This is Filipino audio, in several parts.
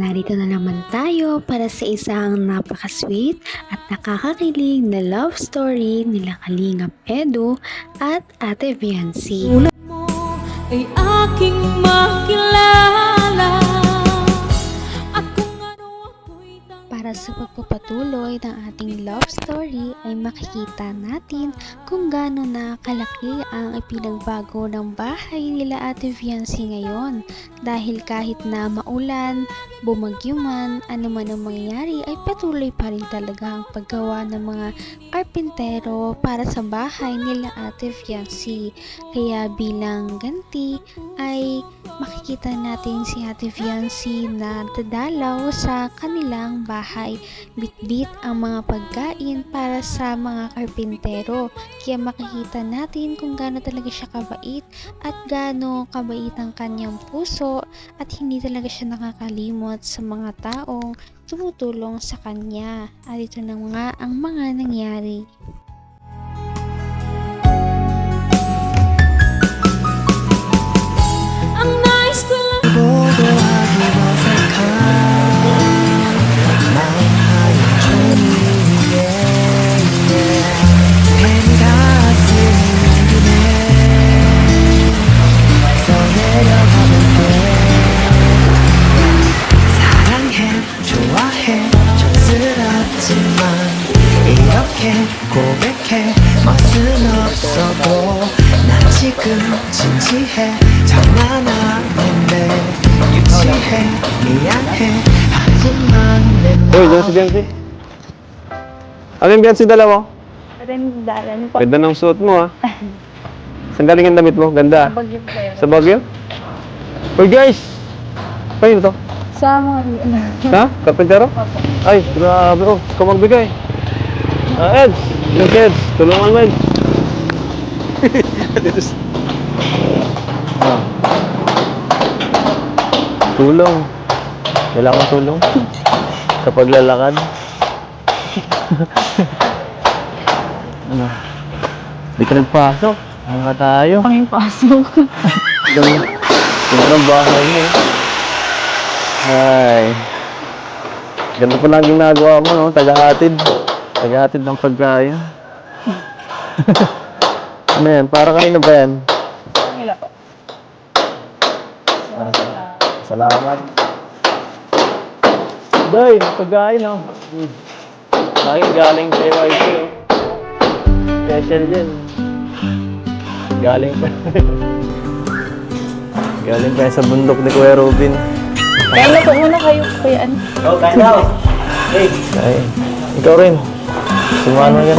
Narito na naman tayo para sa isang napaka-sweet at nakakakilig na love story nila Kalingap Edu at Ate Viancy. Sulat mo ay aking makilala at kung ano ako'y Para sa pagpapatuloy ng ating love story ay makikita natin kung gaano na kalaki ang ipinagbago ng bahay nila Ate Viancy ngayon. Dahil kahit na maulan, bumagyo man, ano man ang mangyayari ay patuloy pa rin talaga ang paggawa ng mga karpintero para sa bahay nila Ate Viancy. Kaya bilang ganti ay makikita natin si Ate Viancy na dadalaw sa kanilang bahay. Bitbit ang mga pagkain para sa mga karpintero. Kaya makikita natin kung gaano talaga siya kabait at gaano kabait ang kanyang puso at hindi talaga siya nakakalimot sa mga taong tumutulong sa kanya. At ito na nga ang mga nangyari. ang nais ko lang 보고하기 어색한 마음하여 종이에 펜 가슴이 울리네 써내려가면 돼 사랑해 좋아해 촌스럽지만 이렇게 고백해 맛은 없어도 난 지금 진지해 장난하는데 유치해 미안해 하지만 내 Uy, dyan si Biancy. Ano yung Biancy dala mo? Dalan po. Ganda ng suot mo, ha? Saan galing ang damit mo? Ganda. Bagyo po kayo. Sa Baguio? Uy, guys! Paano to? Sa mga Ha? Karpentero? Ay, grabe. Oh, ikaw magbigay. Eds! Yung kids, tulungan mo, Eds. Ah. Tulong. Kailangan tulong. Sa paglalakad. Ano? Di ka nagpasok. Ano ka tayo? pangipasok. Ganda ng bahay mo. Ay. Ganda pa lang ginagawa mo, no? Taga-hatid. Taga-hatid ng pagkain. Ano yan? Para kanino ba yan? Wala po. Salamat. Day, pagkain, no? Kain galing sa YC, oh. Special din. Galing pa. Galing pa sa bundok ni Kuya Robin. Kaya na po muna kayo, Kuya An. Ay, ikaw rin. Sumano yan.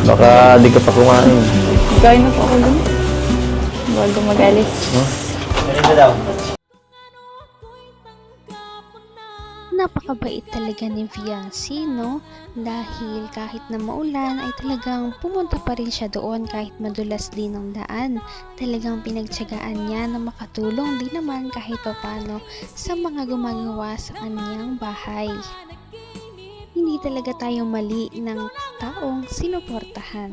Baka di ka pa kumain. Gawin na po ako dun. Bago mag-alis. Napakabait talaga ni Viancy, no? Dahil kahit na maulan ay talagang pumunta pa rin siya doon kahit madulas din ang daan. Talagang pinagtiyagaan niya na makatulong din naman kahit papano sa mga gumagawa sa kanyang bahay. Hindi talaga tayo mali ng taong sinuportahan.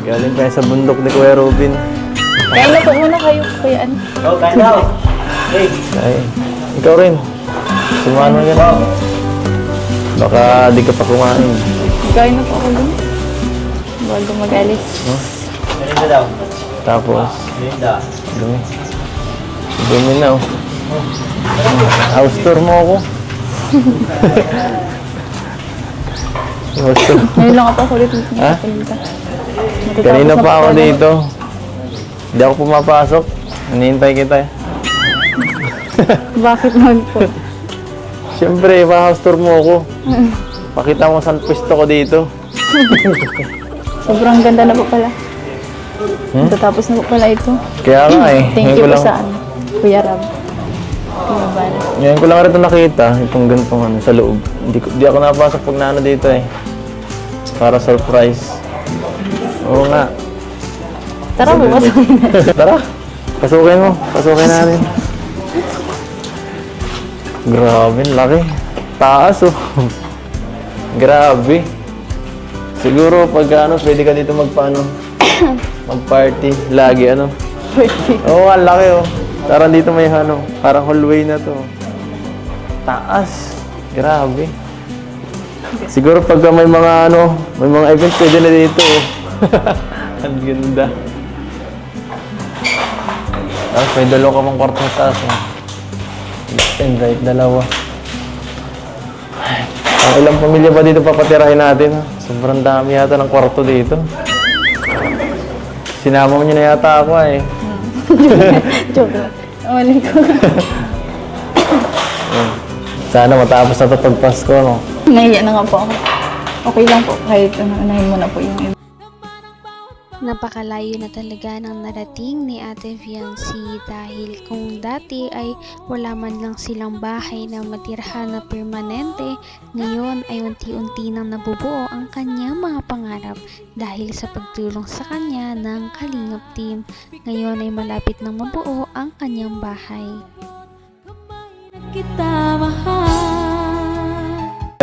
Galing pa sa bundok ni Kuya Robin. Kaya na po muna kayo, Kuya An. Ay, ikaw rin. Sumano yan. Baka di ka pa kumain. Gawin na po ako dun. Bago mag-alis. Tapos, dumi. Dumi na, oh. House tour mo ako. House tour. Ngayon lang ako ulit Ha? nakapunta. Kanina pa ako dito. Hindi ako pumapasok. Hinihintay kita, eh. Bakit naman po? Siyempre, pa-house tour mo ako. Pakita mo saan pwesto ko dito. Sobrang ganda na po pala. Tatapos na po pala ito. Kaya nga, eh. Thank you Ngayon ko po lang- sa ano, Kuya Rab. Kuya Bal. Ngayon ko lang rin ito nakita, itong ganitong ano, sa loob. Di ako napasok pag naano dito, eh. Para surprise. Oo nga. Tara, bukas na. Tara, pasukin mo. Pasukin natin. Grabe, laki. Taas, oh. Grabe. Siguro pag ano, pwede ka dito magpaano, mag-party. Lagi, ano. Birthday. Oo, ang laki, oh. Parang dito may ano, parang hallway na to. Taas. Grabe. Siguro pag may mga ano, may mga event pwede na dito. Ang ganda. Tapos may dalawa ka pang kwarto sa taas. Left and right, dalawa. Ang ilang pamilya ba dito papatirahin natin? Sobrang dami yata ng kwarto dito. Sinama mo niyo na yata ako eh. Joke lang. Mali ko. Sana matapos na ito pag Pasko, no? Nahiya na nga po ako. Okay lang po, kahit unahin mo na po yung iba. Napakalayo na talaga ng narating ni Ate Viancy dahil kung dati ay wala man lang silang bahay na matirhan na permanente, ngayon ay unti-unti nang nabubuo ang kanyang mga pangarap dahil sa pagtulong sa kanya ng Kalingap Team. Ngayon ay malapit nang mabuo ang kanyang bahay. Kita mahal.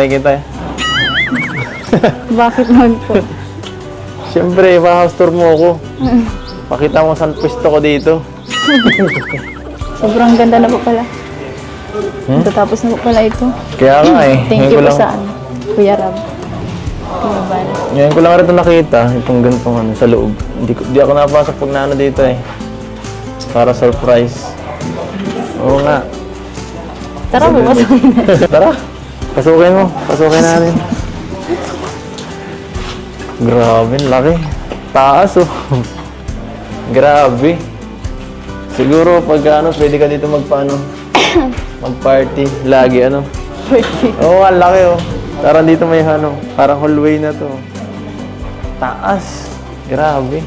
Kita eh. Bakit naman po? Siyempre, pa-house tour mo ako. Pakita mo saan pwesto ko dito. Sobrang ganda na po pala. Tatapos na po pala ito. Kaya nga eh. Thank you po sa Kuya Rab. Kuya Bal. Ngayon ko lang rin ito nakita, itong ganitong ano, sa loob. Di ako napasok pag naano dito eh. Para surprise. Oo nga. Tara po, pasukin na. Tara, pasukin mo. Pasukin natin. Grabe, laki. Taas oh. Grabe. Siguro pag ano, pwede ka dito magpaano, mag-party. Lagi ano. Oo, ang laki oh. Parang dito may ano, parang hallway na to. Taas. Grabe.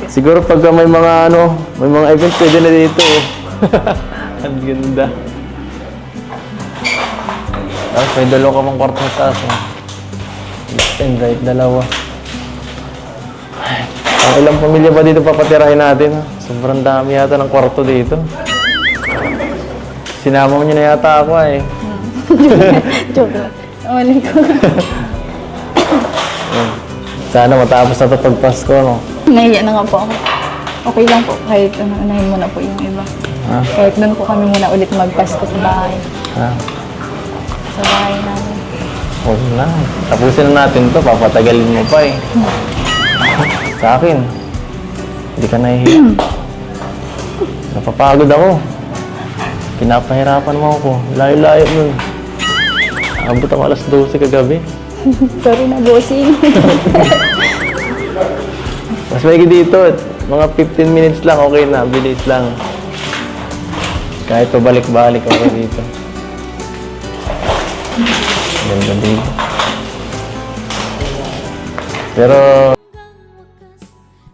Siguro pag may mga ano, may mga event pwede na dito oh. Ang ganda. Tapos may dalawa ka pang kwarto sa taas oh. Left and right, dalawa. Ang ilang pamilya ba dito papatirahin natin? Sobrang dami yata ng kwarto dito. Sinama mo niyo na yata ako eh. Joke lang. Mali ko. Sana matapos na ito pag Pasko, no? Nahiya na nga po ako. Okay lang po, kahit unahin mo na po yung iba. Ha? Kahit doon po kami muna ulit magpasko sa bahay. Ha? Sa bahay namin. Huwag na. Tapusin na natin to. Papatagalin mo pa eh. Sa akin, hindi ka nahihiya. Napapagod ako. Pinapahirapan mo ako. Layo-layo nun. Abot ako alas 12 kagabi. Sorry na, bossing. Mas maigi dito. Mga 15 minutes lang, okay na. Bilis lang. Kahit pabalik-balik ako dito. Ganda dito. Pero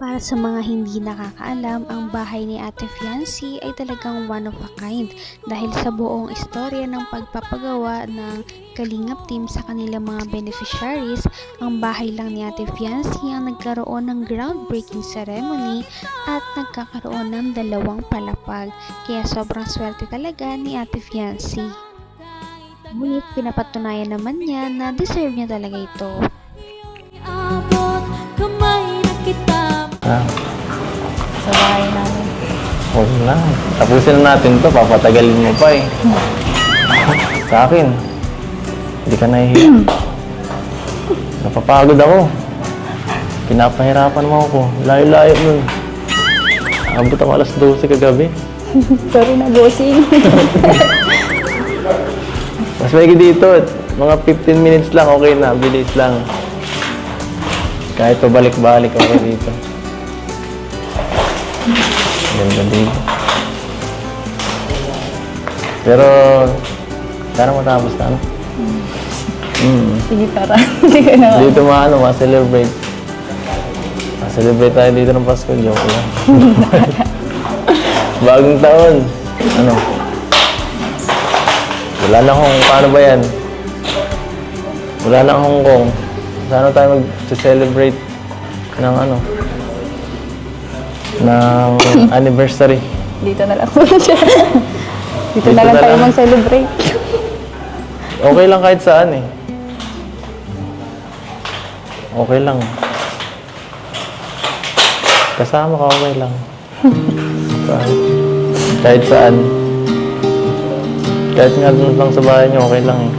Para sa mga hindi nakakaalam, ang bahay ni Ate Viancy ay talagang one of a kind dahil sa buong istorya ng pagpapagawa ng Kalingap Team sa kanilang mga beneficiaries, ang bahay lang ni Ate Viancy ang nagkaroon ng groundbreaking ceremony at nagkakaroon ng 2 palapag. Kaya sobrang swerte talaga ni Ate Viancy. Ngunit pinapatunayan naman niya na deserve niya talaga ito. Abot kamay na kita. Sa bahay namin. huwag na. Tapusin na natin to. Papatagalin mo pa eh. Sa akin, hindi ka nahihiya. Napapagod ako. Pinapahirapan mo ako. Layo-layo nun. Abot ako alas 12 kagabi. Sorry na, bossing. Mas maigi dito. Mga 15 minutes lang, okay na. Bilis lang. Kahit pabalik-balik ako dito. Ganda dito. Pero, sana matapos na, ano? Sige, tara. Hindi ko na. Dito ma-celebrate. Ma-celebrate tayo dito ng Pasko. Joke lang. Bagong taon. Ano? Wala na Hong Kong. Paano ba yan? Wala na Hong Kong. Saan tayo mag-celebrate ng ano? Ng anniversary. Dito na lang po siya. Dito na lang tayo mag-celebrate. Okay lang kahit saan eh. Okay lang. Kasama ka, okay lang. Bye. Kahit saan. Kahit nga doon lang sa bahay niyo, okay lang eh.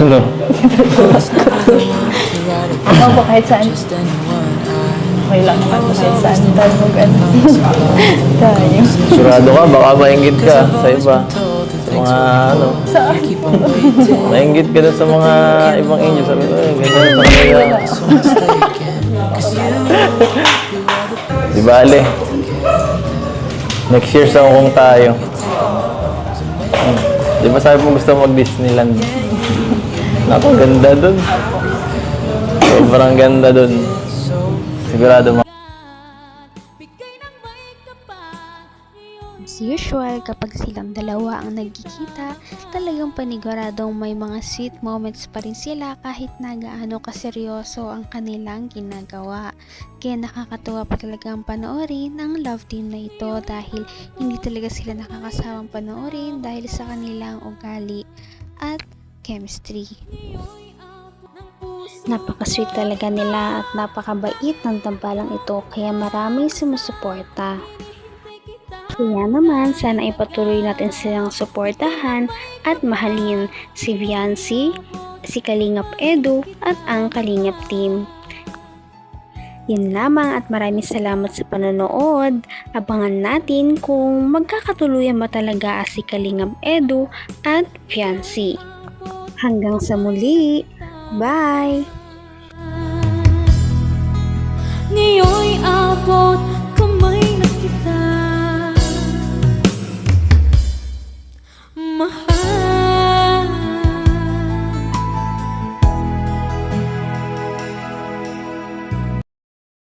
Ano? Ano po kahit saan? Okay lang naman po kahit saan. Dahil mag-ano. Tayo. Sigurado ka, baka maingit ka sa iba. Sa mga ano. Maingit ka dun sa mga ibang inyo. Sabi ko, ganda na sa kanila. Di bale. Next year sa Hong Kong tayo. Di ba sabi mo gusto mag-Disneyland? Naku, ganda dun. Sobrang ganda dun. Sigurado Bigay ng may kapal. As usual, kapag silang dalawa ang nagkikita, talagang paniguradong may mga sweet moments pa rin sila kahit na gaano kaseryoso ang kanilang ginagawa. Kaya nakakatuwa pa talagang panoorin ang love team na ito dahil hindi talaga sila nakakasawang panoorin dahil sa kanilang ugali at chemistry. Napaka-sweet talaga nila at napakabait ng tambalang ito kaya maraming sumusuporta. Kaya naman, sana ipatuloy natin silang suportahan at mahalin si Viancy, si Kalingap Edu at ang Kalingap team. Yun lamang at maraming salamat sa panonood. Abangan natin kung magkakatuluyan ba talaga si Kalingap Edu at Viancy. Hanggang sa muli! Bye! Ngayon'y abot kamay na kita.